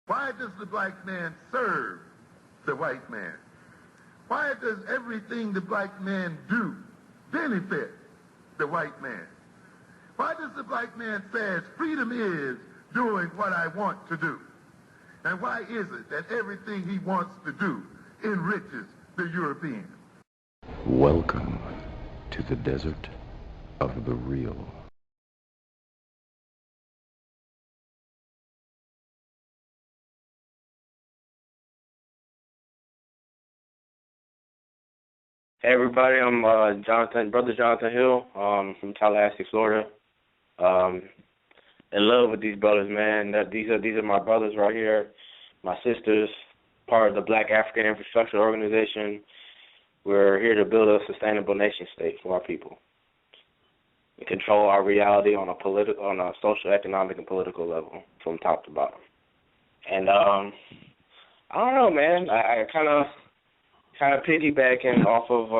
Why does the black man serve the white man? Why does everything the black man do benefit the white man? Why does the black man say freedom is doing what I want to do? And why is it that everything he wants to do enriches the European? Welcome to the desert of the real. Hey everybody, I'm Brother Jonathan Hill, from Tallahassee, Florida. In love with these brothers, man. These are my brothers right here, my sisters, part of the Black African Infrastructure Organization. We're here to build a sustainable nation state for our people and control our reality on a social, economic, and political level from top to bottom. And I don't know, man. I kind of piggybacking off of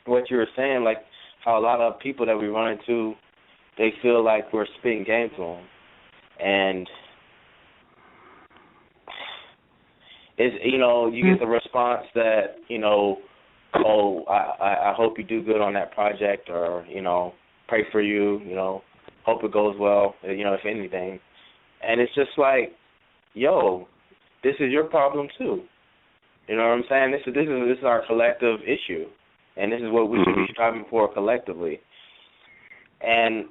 what you were saying, like how a lot of people that we run into, they feel like we're spitting game to them, and it's, you get the response that oh, I hope you do good on that project, or pray for you, hope it goes well, if anything, and it's just like, yo, this is your problem too. You know what I'm saying? This is our collective issue, and this is what we should be striving for collectively. And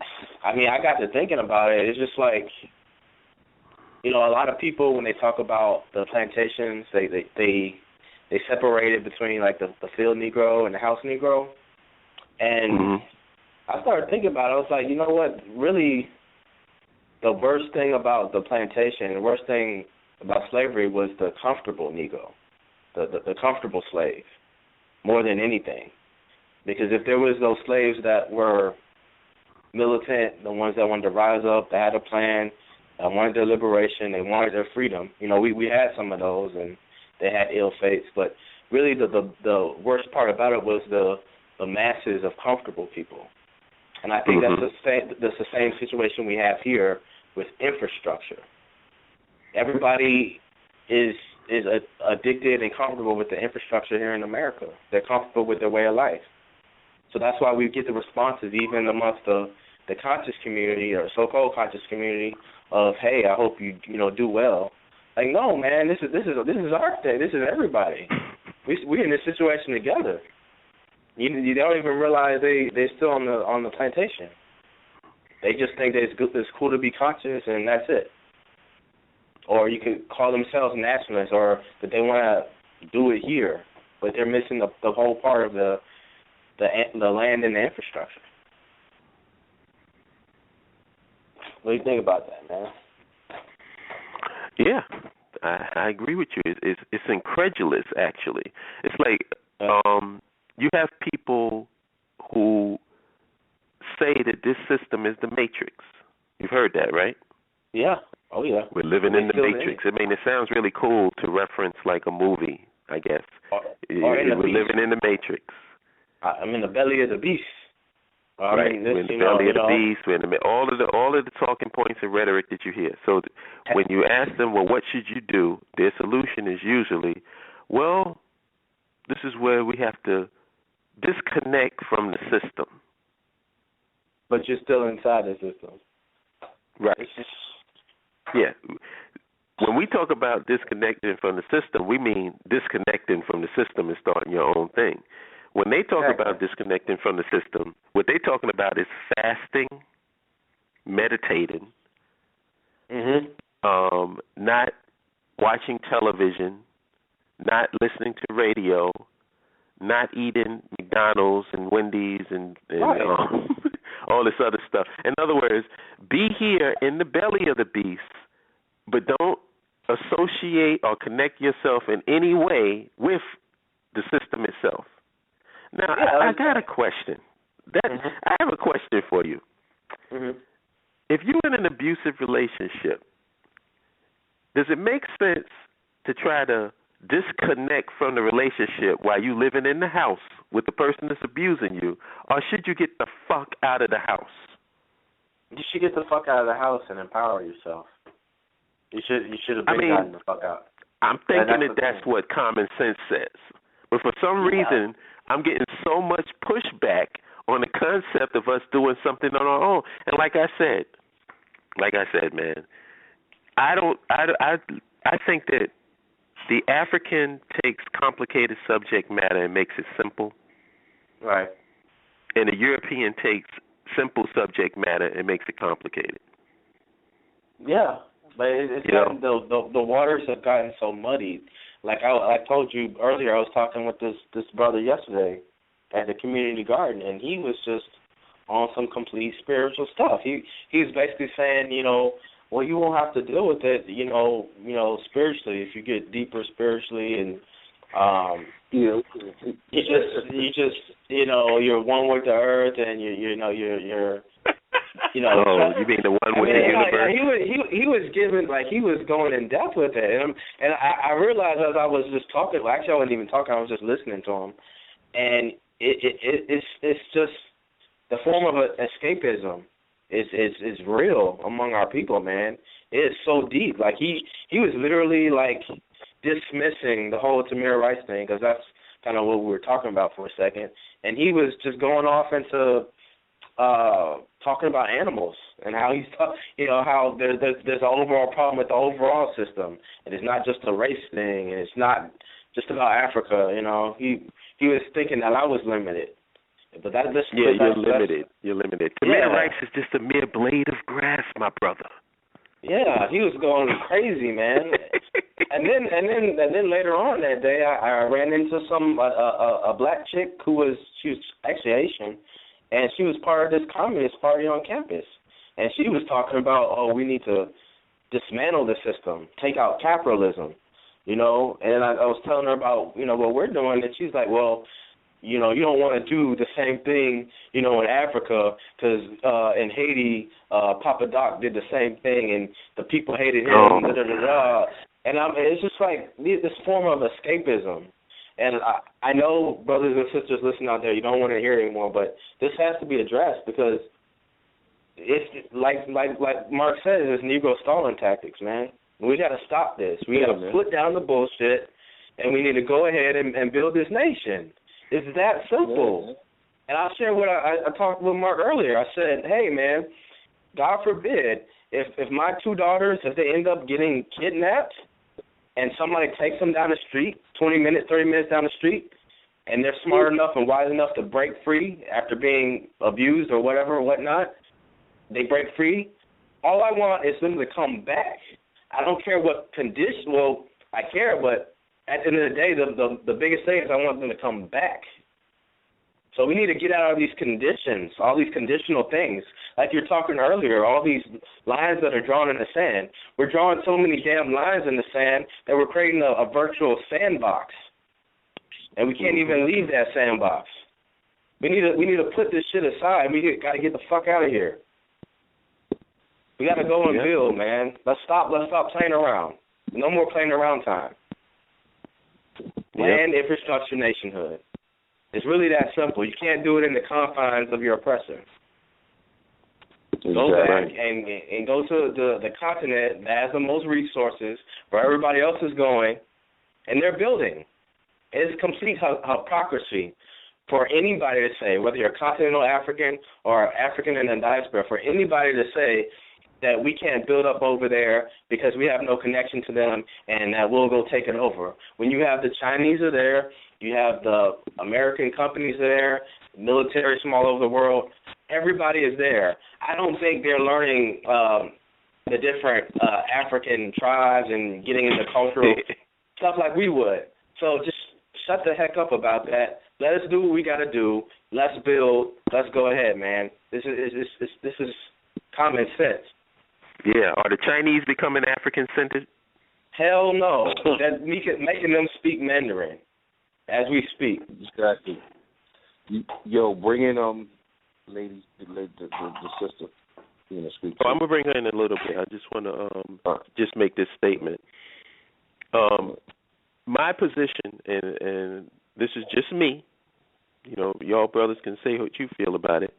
I mean, I got to thinking about it. It's just like, a lot of people, when they talk about the plantations, they separate it between like the field Negro and the house Negro. And I started thinking about it. I was like, you know what? Really, the worst thing about the plantation, the worst thing about slavery was the comfortable Negro. The comfortable slave, more than anything. Because if there was those slaves that were militant, the ones that wanted to rise up, they had a plan, they wanted their liberation, they wanted their freedom. We had some of those, and they had ill fates. But really the worst part about it was the masses of comfortable people. And I think that's the same situation we have here with infrastructure. Everybody is addicted and comfortable with the infrastructure here in America. They're comfortable with their way of life. So that's why we get the responses even amongst the conscious community or so-called conscious community of, hey, I hope you do well. Like, no, man, this is our thing. This is everybody. We're in this situation together. You don't even realize they're still on the plantation. They just think that it's cool to be conscious and that's it. Or you could call themselves nationalists, or that they want to do it here, but they're missing the whole part of the land and the infrastructure. What do you think about that, man? Yeah, I agree with you. It's incredulous, actually. It's like you have people who say that this system is the Matrix. You've heard that, right? Yeah. Oh, yeah. We're living in the Matrix. I mean, it sounds really cool to reference like a movie, I guess. We're living in the Matrix. I'm in the belly of the beast. Right. We're in the belly of the beast. We're in all of the talking points and rhetoric that you hear. So when you ask them, well, what should you do? Their solution is usually, well, this is where we have to disconnect from the system. But you're still inside the system. Right. Yeah. When we talk about disconnecting from the system, we mean disconnecting from the system and starting your own thing. When they talk about disconnecting from the system, what they're talking about is fasting, meditating, not watching television, not listening to radio, not eating McDonald's and Wendy's and all this other stuff. In other words, be here in the belly of the beast, but don't associate or connect yourself in any way with the system itself. Now, I got a question. I have a question for you. If you're in an abusive relationship, does it make sense to try to disconnect from the relationship while you living in the house with the person that's abusing you, or should you get the fuck out of the house? You should get the fuck out of the house and empower yourself. You should have been gotten the fuck out. I'm thinking that's what common sense says. But for some reason, I'm getting so much pushback on the concept of us doing something on our own. And like I said, man, I think that the African takes complicated subject matter and makes it simple. Right. And the European takes simple subject matter and makes it complicated. Yeah, but it's gotten, the waters have gotten so muddied. Like I told you earlier, I was talking with this brother yesterday at the community garden, and he was just on some complete spiritual stuff. He was basically saying, well, you won't have to deal with it, spiritually if you get deeper spiritually, and you just you're one with the earth, and you're you mean the one with the universe? He was giving, like, he was going in depth with it, and I realized as I was just talking. Well, actually, I wasn't even talking. I was just listening to him, and it's just the form of escapism is real among our people, man. It is so deep. Like he was literally like dismissing the whole Tamir Rice thing, because that's kind of what we were talking about for a second, and he was just going off into talking about animals and how how there's an overall problem with the overall system, and it's not just a race thing, and it's not just about Africa. He was thinking that I was limited, but you're limited. You're limited. Tamir Rice is just a mere blade of grass, my brother. Yeah, he was going crazy, man. and then later on that day, I ran into a black chick she was actually Asian. And she was part of this communist party on campus. And she was talking about, we need to dismantle the system, take out capitalism, And I was telling her about, what we're doing. And she's like, well, you don't want to do the same thing, in Africa, because in Haiti, Papa Doc did the same thing, and the people hated him, And it's just like this form of escapism. And I know, brothers and sisters listening out there, you don't want to hear anymore, but this has to be addressed, because it's like Mark says, it's Negro stalling tactics, man. We got to stop this. We got to put down the bullshit, and we need to go ahead and build this nation. It's that simple. Yeah. And I'll share what I talked with Mark earlier. I said, hey, man, God forbid, if my two daughters, if they end up getting kidnapped, and somebody takes them down the street, 20 minutes, 30 minutes down the street, and they're smart enough and wise enough to break free after being abused or whatever or whatnot, they break free. All I want is them to come back. I don't care what condition. Well, I care, but at the end of the day, the biggest thing is I want them to come back. So we need to get out of these conditions, all these conditional things. Like you were talking earlier, all these lines that are drawn in the sand. We're drawing so many damn lines in the sand that we're creating a virtual sandbox. And we can't even leave that sandbox. We need to put this shit aside. We got to get the fuck out of here. We got to go and build, man. Let's stop playing around. No more playing around time. Land, infrastructure, nationhood. It's really that simple. You can't do it in the confines of your oppressor. Go back and go to the continent that has the most resources, where everybody else is going, and they're building. It's complete hypocrisy for anybody to say, whether you're a continental African or African in the diaspora, for anybody to say that we can't build up over there because we have no connection to them and that we'll go take it over. When you have the Chinese are there, you have the American companies there, militaries from all over the world, everybody is there. I don't think they're learning the different African tribes and getting into cultural stuff like we would. So just shut the heck up about that. Let us do what we got to do. Let's build. Let's go ahead, man. This is common sense. Yeah, are the Chinese becoming African-centered? Hell no. That making them speak Mandarin as we speak. Exactly. Bring in lady, the sister. Speak. I'm gonna bring her in a little bit. I just want to just make this statement. My position, and this is just me. Y'all brothers can say what you feel about it.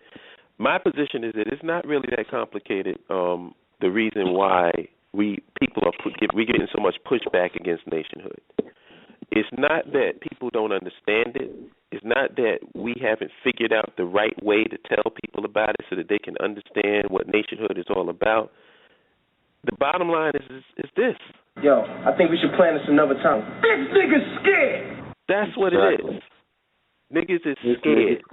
My position is that it's not really that complicated. The reason why we're getting so much pushback against nationhood. It's not that people don't understand it. It's not that we haven't figured out the right way to tell people about it so that they can understand what nationhood is all about. The bottom line is this. Yo, I think we should plan this another time. This nigga's scared. That's what it is. Niggas is scared.